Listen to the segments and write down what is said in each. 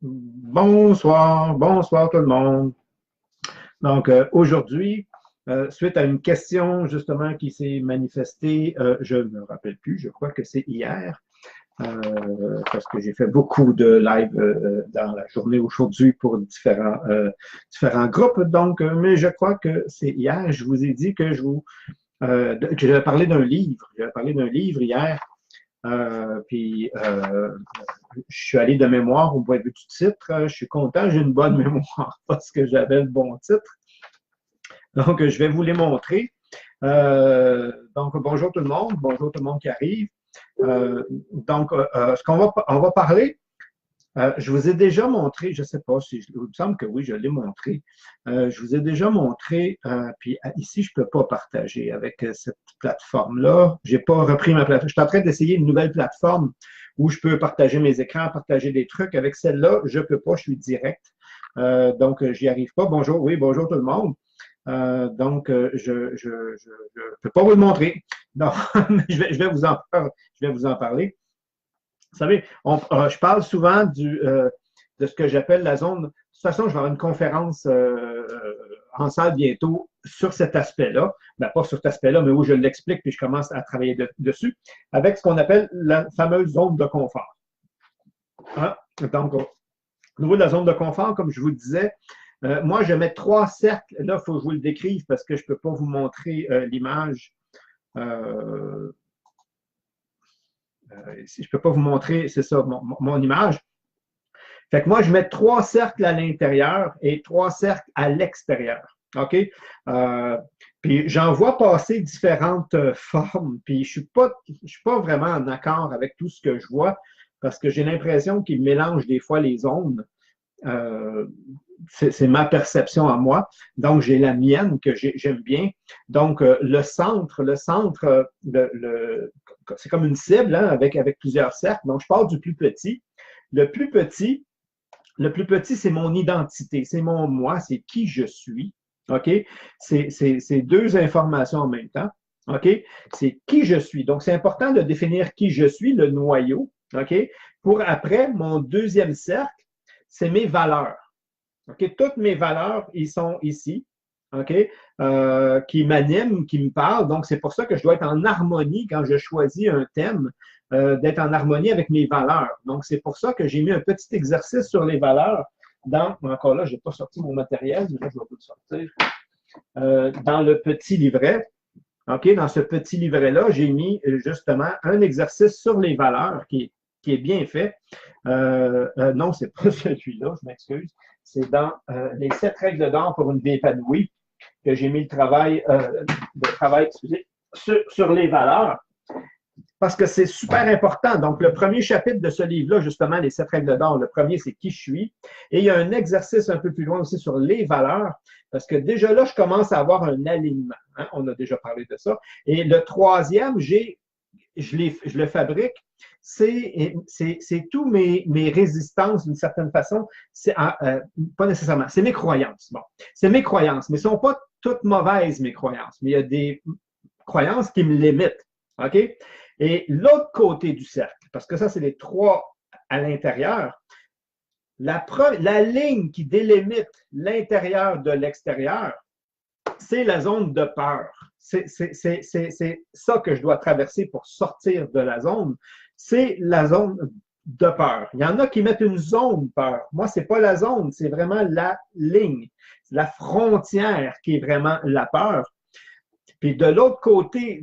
Bonsoir, bonsoir tout le monde. Donc, aujourd'hui, suite à une question justement qui s'est manifestée, je ne me rappelle plus, je crois que c'est hier, parce que j'ai fait beaucoup de live dans la journée aujourd'hui pour différents groupes. Donc, mais je crois que c'est hier, je vous ai dit que j'avais parlé d'un livre. J'avais parlé d'un livre hier. Puis, je suis allé de mémoire au point de vue du titre. Je suis content, j'ai une bonne mémoire parce que j'avais le bon titre. Donc, je vais vous les montrer. Donc, bonjour tout le monde. Bonjour tout le monde qui arrive. Donc, ce qu'on va parler, je vous ai déjà montré, je ne sais pas si, il me semble que oui, je l'ai montré. Je vous ai déjà montré, puis ici, je ne peux pas partager avec cette plateforme-là. Je n'ai pas repris ma plateforme. Je suis en train d'essayer une nouvelle plateforme où je peux partager mes écrans, partager des trucs. Avec celle-là, je ne peux pas, je suis direct. Donc, j'y arrive pas. Bonjour, oui, bonjour tout le monde. Donc, je ne peux pas vous le montrer. Non, je vais vous en parler. Vous savez, je parle souvent de ce que j'appelle la zone. De toute façon, je vais avoir une conférence en salle bientôt sur cet aspect-là. Ben, pas sur cet aspect-là, mais où je l'explique puis je commence à travailler dessus, avec ce qu'on appelle la fameuse zone de confort. Hein? Donc, au niveau de la zone de confort, comme je vous disais, moi, je mets trois cercles. Là, il faut que je vous le décrive parce que je ne peux pas vous montrer l'image. Si je ne peux pas vous montrer, c'est ça, mon image. Fait que moi, je mets trois cercles à l'intérieur et trois cercles à l'extérieur. OK? Puis j'en vois passer différentes formes, puis je suis pas vraiment en accord avec tout ce que je vois parce que j'ai l'impression qu'ils mélangent des fois les zones. Euh, c'est ma perception à moi. Donc, j'ai la mienne que j'aime bien. Donc, c'est comme une cible hein, avec plusieurs cercles. Donc, je pars du plus petit. Le plus petit, le plus petit, c'est mon identité, c'est mon moi, c'est qui je suis. OK? C'est deux informations en même temps. OK? C'est qui je suis. Donc, c'est important de définir qui je suis, le noyau. OK? Pour après, mon deuxième cercle, c'est mes valeurs. OK? Toutes mes valeurs, ils sont ici. OK? Qui m'animent, qui me parlent. Donc, c'est pour ça que je dois être en harmonie quand je choisis un thème, d'être en harmonie avec mes valeurs. Donc, c'est pour ça que j'ai mis un petit exercice sur les valeurs encore là, je n'ai pas sorti mon matériel, mais là, je vais vous le sortir. Dans le petit livret. OK? Dans ce petit livret-là, j'ai mis justement un exercice sur les valeurs qui est bien fait. Non, c'est pas celui-là, je m'excuse. C'est dans les 7 règles d'or pour une vie épanouie que j'ai mis le travail excusez, sur les valeurs parce que c'est super important. Donc, le premier chapitre de ce livre-là, justement, les 7 règles d'or, le premier, c'est qui je suis. Et il y a un exercice un peu plus loin aussi sur les valeurs, parce que déjà là, je commence à avoir un alignement. Hein? On a déjà parlé de ça. Et le troisième, je le fabrique, c'est tous mes résistances d'une certaine façon. Pas nécessairement, c'est mes croyances. Bon, c'est mes croyances, mais ce ne sont pas toutes mauvaises, mes croyances. Mais il y a des croyances qui me limitent. OK? Et l'autre côté du cercle, parce que ça, c'est les trois à l'intérieur, la ligne qui délimite l'intérieur de l'extérieur, c'est la zone de peur. C'est ça que je dois traverser pour sortir de la zone. C'est la zone de peur. Il y en a qui mettent une zone peur. Moi, c'est pas la zone, c'est vraiment la ligne, la frontière qui est vraiment la peur. Puis de l'autre côté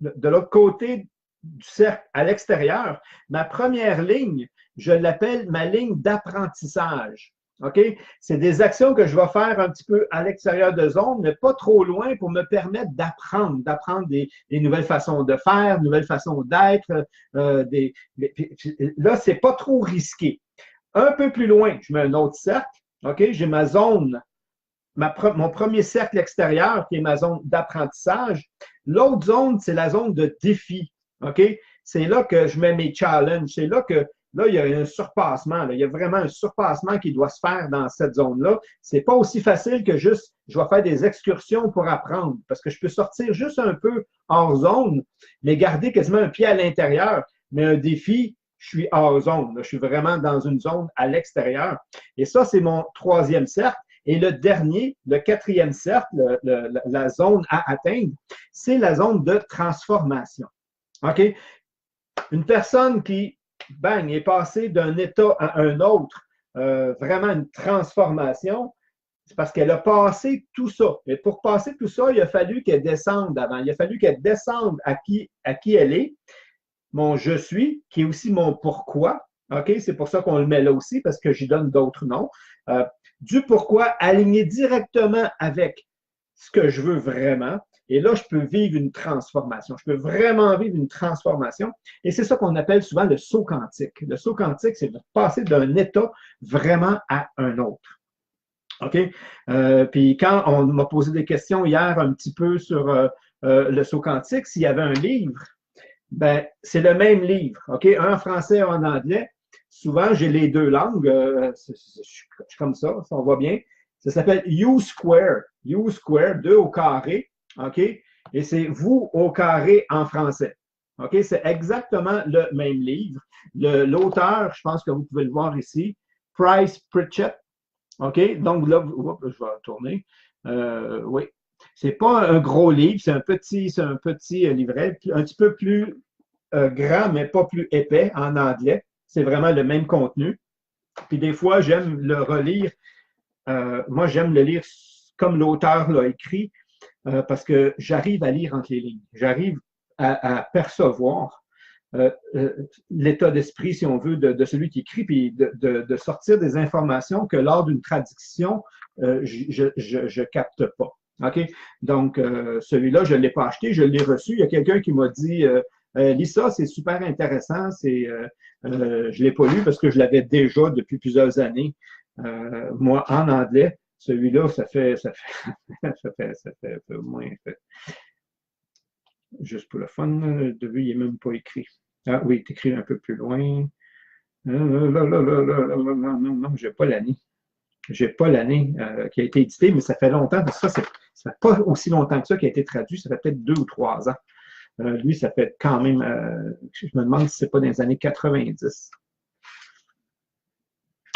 de l'autre côté du cercle à l'extérieur, ma première ligne, je l'appelle ma ligne d'apprentissage. OK? C'est des actions que je vais faire un petit peu à l'extérieur de zone, mais pas trop loin pour me permettre d'apprendre des nouvelles façons de faire, nouvelles façons d'être. Là, c'est pas trop risqué. Un peu plus loin, je mets un autre cercle. OK? J'ai ma zone mon premier cercle extérieur, qui est ma zone d'apprentissage. L'autre zone, c'est la zone de défi. OK? C'est là que je mets mes challenges. C'est là que là, il y a un surpassement. Là. Il y a vraiment un surpassement qui doit se faire dans cette zone-là. C'est pas aussi facile que juste je vais faire des excursions pour apprendre. Parce que je peux sortir juste un peu hors zone, mais garder quasiment un pied à l'intérieur. Mais un défi, je suis hors zone. Là. Je suis vraiment dans une zone à l'extérieur. Et ça, c'est mon troisième cercle. Et le dernier, le quatrième cercle, la zone à atteindre, c'est la zone de transformation. OK? Une personne qui, bang, est passée d'un état à un autre, vraiment une transformation, c'est parce qu'elle a passé tout ça. Et pour passer tout ça, il a fallu qu'elle descende avant. Il a fallu qu'elle descende à qui elle est, mon je suis, qui est aussi mon pourquoi. OK? C'est pour ça qu'on le met là aussi, parce que j'y donne d'autres noms. Du pourquoi aligné directement avec ce que je veux vraiment. Et là, je peux vivre une transformation. Je peux vraiment vivre une transformation. Et c'est ça qu'on appelle souvent le saut quantique. Le saut quantique, c'est de passer d'un état vraiment à un autre. OK? Puis quand on m'a posé des questions hier un petit peu sur le saut quantique, s'il y avait un livre, ben, c'est le même livre. OK? Un en français, un en anglais. Souvent, j'ai les deux langues. Je suis comme ça on voit bien. Ça s'appelle U Square. U Square, 2 au carré. OK? Et c'est vous au carré en français. OK? C'est exactement le même livre. L'auteur, je pense que vous pouvez le voir ici, Price Pritchett. OK? Donc là, je vais tourner. Oui. C'est pas un gros livre, c'est un petit livret, un petit peu plus grand, mais pas plus épais en anglais. C'est vraiment le même contenu. Puis des fois, j'aime le relire. Moi, j'aime le lire comme l'auteur l'a écrit, parce que j'arrive à lire entre les lignes. J'arrive à percevoir l'état d'esprit, si on veut, de celui qui écrit, puis de sortir des informations que lors d'une traduction, je capte pas. OK? Donc, celui-là, je ne l'ai pas acheté, je l'ai reçu. Il y a quelqu'un qui m'a dit lis ça, c'est super intéressant. Je ne l'ai pas lu parce que je l'avais déjà depuis plusieurs années. Moi, en anglais, celui-là, ça fait au moins juste pour le fun. Le début, il n'est même pas écrit. Ah oui, il est écrit un peu plus loin. Non, j'ai pas l'année. J'ai pas l'année qui a été édité, mais ça fait longtemps. Ça fait pas aussi longtemps que ça qui a été traduit. Ça fait peut-être 2 ou 3 ans. Lui, ça fait quand même, je me demande si c'est pas dans les années 90.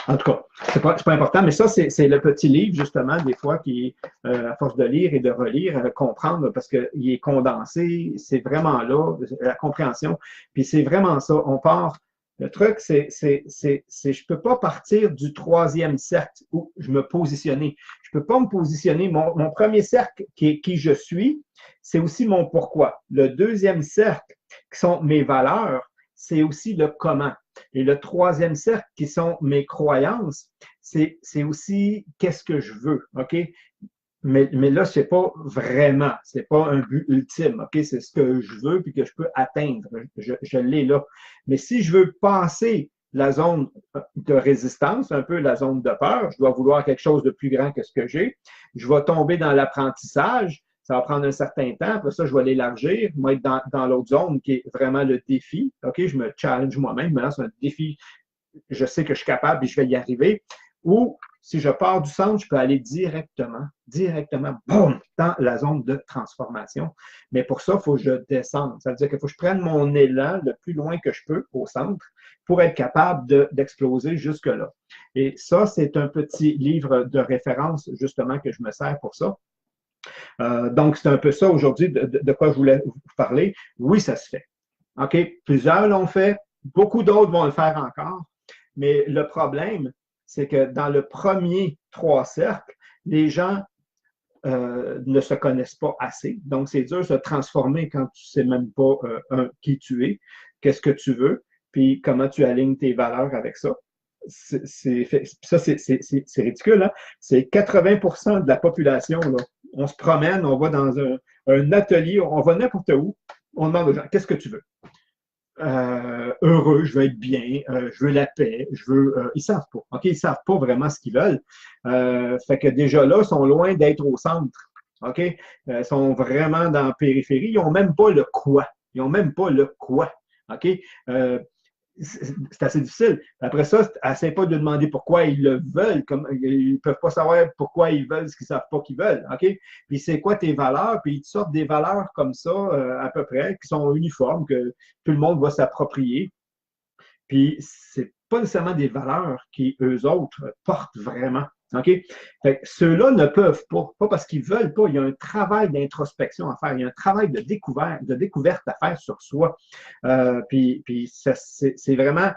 En tout cas, c'est pas important, mais ça, c'est le petit livre, justement, des fois, qui, à force de lire et de relire, comprendre, parce qu'il est condensé, c'est vraiment là, la compréhension. Puis c'est vraiment ça. On part. Le truc, je peux pas partir du troisième cercle où je me positionnais. Je peux pas me positionner. Mon premier cercle, qui est qui je suis, c'est aussi mon pourquoi. Le deuxième cercle, qui sont mes valeurs, c'est aussi le comment. Et le troisième cercle, qui sont mes croyances, c'est aussi qu'est-ce que je veux, OK? Mais là, c'est pas vraiment, c'est pas un but ultime, OK? C'est ce que je veux puis que je peux atteindre. Je l'ai là. Mais si je veux passer la zone de résistance, un peu la zone de peur, je dois vouloir quelque chose de plus grand que ce que j'ai, je vais tomber dans l'apprentissage, ça va prendre un certain temps, après ça, je vais l'élargir, moi être dans l'autre zone qui est vraiment le défi, OK? Je me challenge moi-même, je me lance un défi, je sais que je suis capable et je vais y arriver. Ou si je pars du centre, je peux aller directement, boum, dans la zone de transformation. Mais pour ça, il faut que je descende. Ça veut dire qu'il faut que je prenne mon élan le plus loin que je peux au centre pour être capable d'exploser jusque-là. Et ça, c'est un petit livre de référence, justement, que je me sers pour ça. Donc, c'est un peu ça aujourd'hui de quoi je voulais vous parler. Oui, ça se fait. OK? Plusieurs l'ont fait. Beaucoup d'autres vont le faire encore. Mais le problème, c'est que dans le premier 3 cercles, les gens ne se connaissent pas assez. Donc, c'est dur de se transformer quand tu ne sais même pas qui tu es, qu'est-ce que tu veux, puis comment tu alignes tes valeurs avec ça. C'est ridicule, hein? C'est 80% de la population, là. On se promène, on va dans un atelier, on va n'importe où, on demande aux gens, qu'est-ce que tu veux? Heureux, je veux être bien, je veux la paix, ils savent pas, OK? Ils savent pas vraiment ce qu'ils veulent. Fait que déjà là, ils sont loin d'être au centre, OK? Ils sont vraiment dans la périphérie. Ils n'ont même pas le quoi. Ils n'ont même pas le quoi, OK? C'est assez difficile. Après ça, essaie pas de demander pourquoi ils le veulent. Ils ne peuvent pas savoir pourquoi ils veulent ce qu'ils ne savent pas qu'ils veulent. OK? Puis c'est quoi tes valeurs? Puis ils te sortent des valeurs comme ça, à peu près, qui sont uniformes, que tout le monde va s'approprier. Puis, c'est pas nécessairement des valeurs qui, eux autres, portent vraiment. OK? Fait que ceux-là ne peuvent pas parce qu'ils veulent pas. Il y a un travail d'introspection à faire, il y a un travail de découverte à faire sur soi. Puis c'est vraiment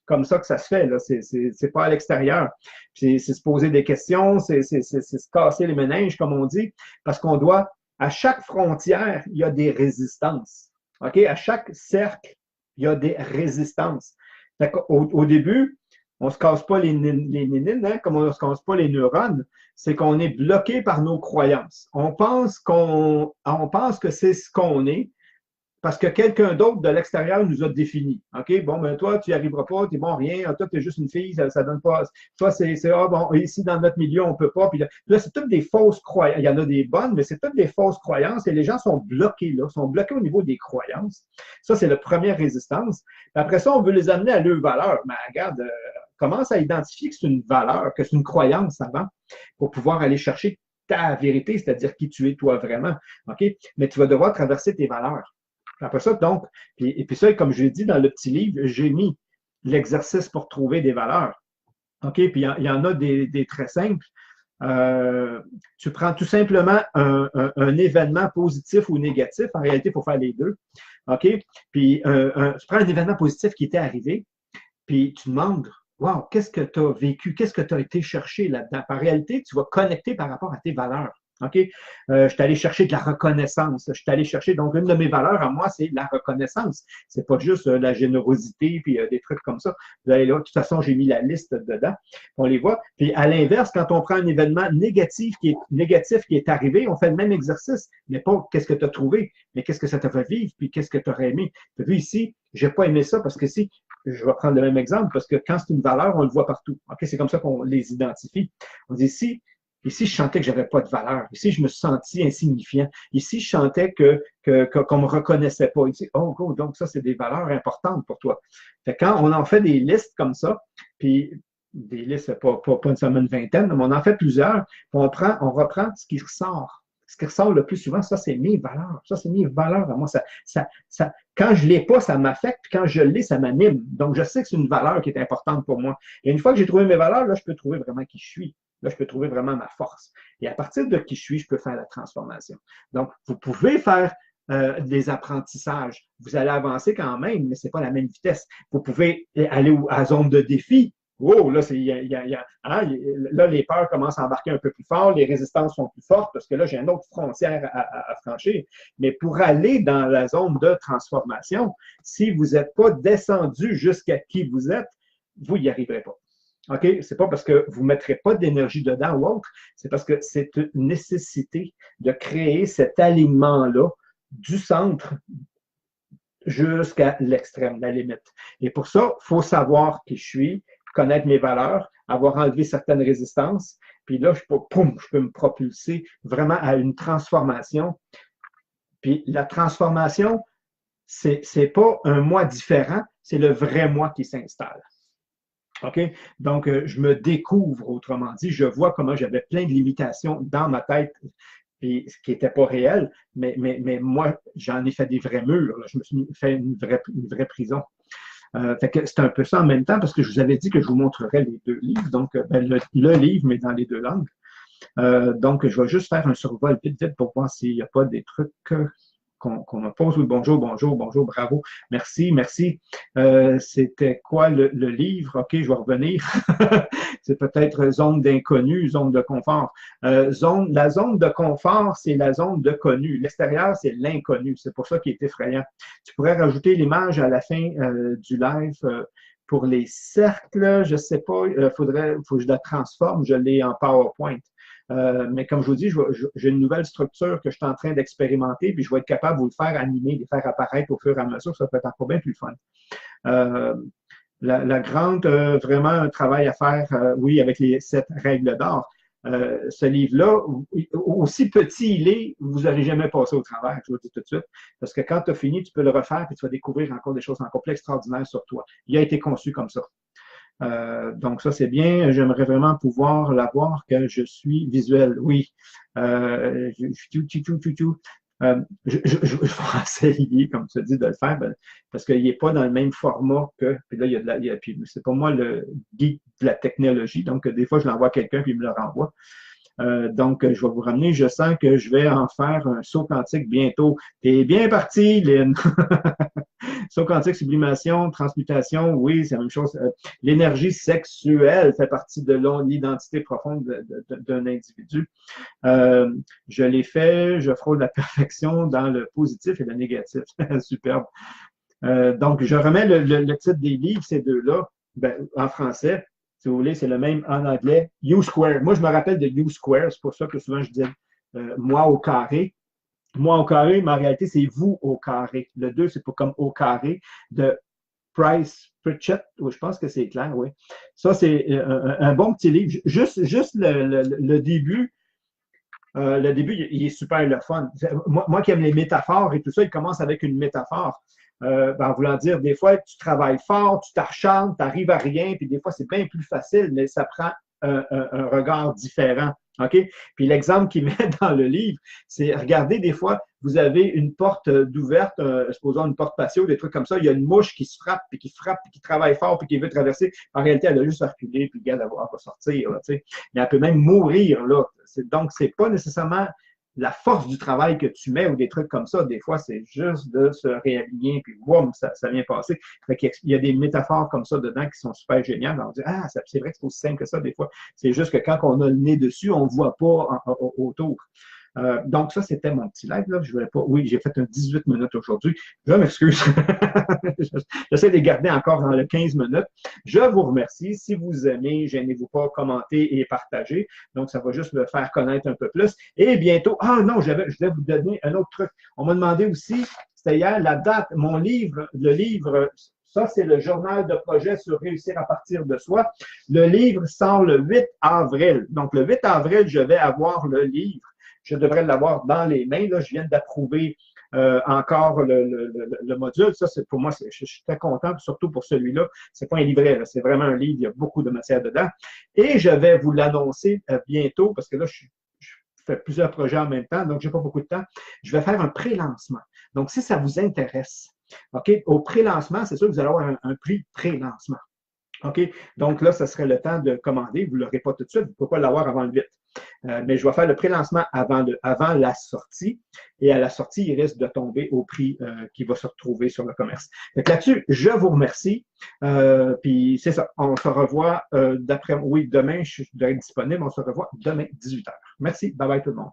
comme ça que ça se fait. Là. C'est pas à l'extérieur. C'est se poser des questions, c'est se casser les méninges, comme on dit, parce qu'on doit, à chaque frontière, il y a des résistances. OK? À chaque cercle, il y a des résistances. Fait au début, on ne se casse pas les nénines, hein, comme on ne se casse pas les neurones, c'est qu'on est bloqué par nos croyances. On pense que c'est ce qu'on est, parce que quelqu'un d'autre de l'extérieur nous a défini. OK, bon, ben toi, tu n'y arriveras pas, tu es bon, rien, toi, tu es juste une fille, ça donne pas. Toi, ah, bon, ici, dans notre milieu, on ne peut pas. Puis là c'est toutes des fausses croyances. Il y en a des bonnes, mais c'est toutes des fausses croyances et les gens sont bloqués là, sont bloqués au niveau des croyances. Ça, c'est la première résistance. Puis après ça, on veut les amener à leur valeur. Mais regarde, commence à identifier que c'est une valeur, que c'est une croyance avant, pour pouvoir aller chercher ta vérité, c'est-à-dire qui tu es toi vraiment. OK? Mais tu vas devoir traverser tes valeurs. Après ça, donc, et puis ça, comme je l'ai dit dans le petit livre, j'ai mis l'exercice pour trouver des valeurs. OK? Puis il y en a des très simples. Tu prends tout simplement un événement positif ou négatif. En réalité, il faut faire les deux. OK? Puis tu prends un événement positif qui était arrivé, puis tu demandes, wow, qu'est-ce que tu as vécu? Qu'est-ce que tu as été chercher là-dedans? En réalité, tu vas connecter par rapport à tes valeurs. OK? Je suis allé chercher de la reconnaissance. Je suis allé chercher, donc, une de mes valeurs à moi, c'est la reconnaissance. C'est pas juste la générosité puis des trucs comme ça. Vous allez là, de toute façon, j'ai mis la liste dedans. On les voit. Puis, à l'inverse, quand on prend un événement négatif qui est arrivé, on fait le même exercice. Mais pas qu'est-ce que tu as trouvé, mais qu'est-ce que ça t'a fait vivre, puis qu'est-ce que tu aurais aimé. Tu as vu ici, j'ai pas aimé ça parce que si, je vais prendre le même exemple, parce que quand c'est une valeur, on le voit partout. OK? C'est comme ça qu'on les identifie. On dit ici, je sentais que j'avais pas de valeur. Ici, je me suis senti insignifiant. Ici, je sentais qu'on me reconnaissait pas. Ici, oh, donc ça, c'est des valeurs importantes pour toi. Fait quand on en fait des listes comme ça, puis des listes, pas nécessairement une vingtaine, mais on en fait plusieurs, puis on reprend ce qui ressort. Ce qui ressort le plus souvent, ça, c'est mes valeurs. Ça, c'est mes valeurs à moi. Quand je ne l'ai pas, ça m'affecte. Quand je l'ai, ça m'anime. Donc, je sais que c'est une valeur qui est importante pour moi. Et une fois que j'ai trouvé mes valeurs, là, je peux trouver vraiment qui je suis. Là, je peux trouver vraiment ma force. Et à partir de qui je suis, je peux faire la transformation. Donc, vous pouvez faire des apprentissages. Vous allez avancer quand même, mais ce n'est pas la même vitesse. Vous pouvez aller à la zone de défi. Oh, là, là, les peurs commencent à embarquer un peu plus fort, les résistances sont plus fortes parce que là, j'ai une autre frontière à franchir. Mais pour aller dans la zone de transformation, si vous n'êtes pas descendu jusqu'à qui vous êtes, vous n'y arriverez pas. OK? C'est pas parce que vous ne mettrez pas d'énergie dedans ou autre, c'est parce que c'est une nécessité de créer cet alignement-là du centre jusqu'à l'extrême, la limite. Et pour ça, il faut savoir qui je suis, connaître mes valeurs, avoir enlevé certaines résistances, puis là, je peux me propulser vraiment à une transformation. Puis la transformation, c'est pas un moi différent, c'est le vrai moi qui s'installe. OK? Donc, je me découvre, autrement dit, je vois comment j'avais plein de limitations dans ma tête, puis, ce qui n'était pas réel, mais moi, j'en ai fait des vrais murs. Là. Je me suis fait une vraie prison. Fait que c'est un peu ça en même temps, parce que je vous avais dit que je vous montrerais les deux livres, donc ben, le livre, mais dans les deux langues. Donc, je vais juste faire un survol vite pour voir s'il n'y a pas des trucs qu'on me pose. Oui, bonjour, bravo. Merci. C'était quoi le livre? OK, je vais revenir. C'est peut-être zone d'inconnu, zone de confort. La zone de confort, c'est la zone de connu. L'extérieur, c'est l'inconnu. C'est pour ça qu'il est effrayant. Tu pourrais rajouter l'image à la fin du live. Pour les cercles, je ne sais pas, faut que je la transforme, je l'ai en PowerPoint. Mais comme je vous dis, j'ai une nouvelle structure que je suis en train d'expérimenter, puis je vais être capable de vous le faire animer, de les faire apparaître au fur et à mesure, ça peut être encore bien plus fun. La grande, vraiment un travail à faire, oui, avec les 7 règles d'or. Ce livre-là, aussi petit il est, vous n'aurez jamais passé au travers, je vous le dis tout de suite, parce que quand tu as fini, tu peux le refaire et tu vas découvrir encore des choses encore plus extraordinaires sur toi. Il a été conçu comme ça. Donc ça, c'est bien. J'aimerais vraiment pouvoir l'avoir que je suis visuel. Oui. Je vais essayer, comme tu dis, de le faire, parce qu'il n'est pas dans le même format que. Puis là, puis c'est pas moi le geek de la technologie, donc des fois, je l'envoie à quelqu'un, puis il me le renvoie. Donc, je vais vous ramener. Je sens que je vais en faire un saut quantique bientôt. T'es bien parti, Lynn. Saut quantique, sublimation, transmutation, oui, c'est la même chose. L'énergie sexuelle fait partie de l'identité profonde d'un individu. Je l'ai fait, je frôle la perfection dans le positif et le négatif. Superbe. Donc, je remets le titre des livres, ces deux-là, en français. Si vous voulez, c'est le même en anglais. U Square. Moi, je me rappelle de U Square. C'est pour ça que souvent je dis moi au carré. Moi au carré, mais en réalité, c'est vous au carré. Le 2, c'est pas comme au carré de Price Pritchett. Oui, je pense que c'est clair, oui. Ça, c'est un bon petit livre. Juste le début. Le début, il est super le fun. Moi qui aime les métaphores et tout ça, il commence avec une métaphore. En voulant dire, des fois, tu travailles fort, tu t'acharnes, tu n'arrives à rien, puis des fois, c'est bien plus facile, mais ça prend un regard différent. OK? Puis l'exemple qu'il met dans le livre, c'est, regardez, des fois, vous avez une porte d'ouverte, supposons une porte patio, des trucs comme ça, il y a une mouche qui se frappe, puis qui travaille fort, puis qui veut traverser. En réalité, elle a juste reculé, puis regarde, elle va sortir. Là, mais elle peut même mourir. Là. Donc, c'est pas nécessairement la force du travail que tu mets ou des trucs comme ça. Des fois, c'est juste de se réaligner, puis boum, ça vient passer. Il y a des métaphores comme ça dedans qui sont super géniales. On dit, ah, c'est vrai que c'est aussi simple que ça, des fois. C'est juste que quand on a le nez dessus, on ne voit pas autour. Donc, ça, c'était mon petit live. Là. Je voulais pas. Oui, j'ai fait un 18 minutes aujourd'hui. Je m'excuse. J'essaie de les garder encore dans le 15 minutes. Je vous remercie. Si vous aimez, gênez-vous pas, commentez et partagez. Donc, ça va juste me faire connaître un peu plus. Et bientôt, ah non, je vais vous donner un autre truc. On m'a demandé aussi, c'était hier, la date, mon livre, le livre. Ça, c'est le journal de projet sur réussir à partir de soi. Le livre sort le 8 avril. Donc, le 8 avril, je vais avoir le livre. Je devrais l'avoir dans les mains. Là, je viens d'approuver encore le module. Ça, c'est pour moi, je suis très content, surtout pour celui-là. C'est pas un livret, c'est vraiment un livre. Il y a beaucoup de matière dedans. Et je vais vous l'annoncer bientôt, parce que là, je fais plusieurs projets en même temps, donc je n'ai pas beaucoup de temps. Je vais faire un pré-lancement. Donc, si ça vous intéresse, OK, au pré-lancement, c'est sûr que vous allez avoir un prix pré-lancement. OK? Donc là, ce serait le temps de commander. Vous ne l'aurez pas tout de suite. Vous ne pouvez pas l'avoir avant le 8. Mais je vais faire le pré-lancement avant la sortie. Et à la sortie, il risque de tomber au prix qui va se retrouver sur le commerce. Donc là-dessus, je vous remercie. Puis c'est ça. On se revoit demain, je dois être disponible. On se revoit demain, 18h. Merci. Bye bye tout le monde.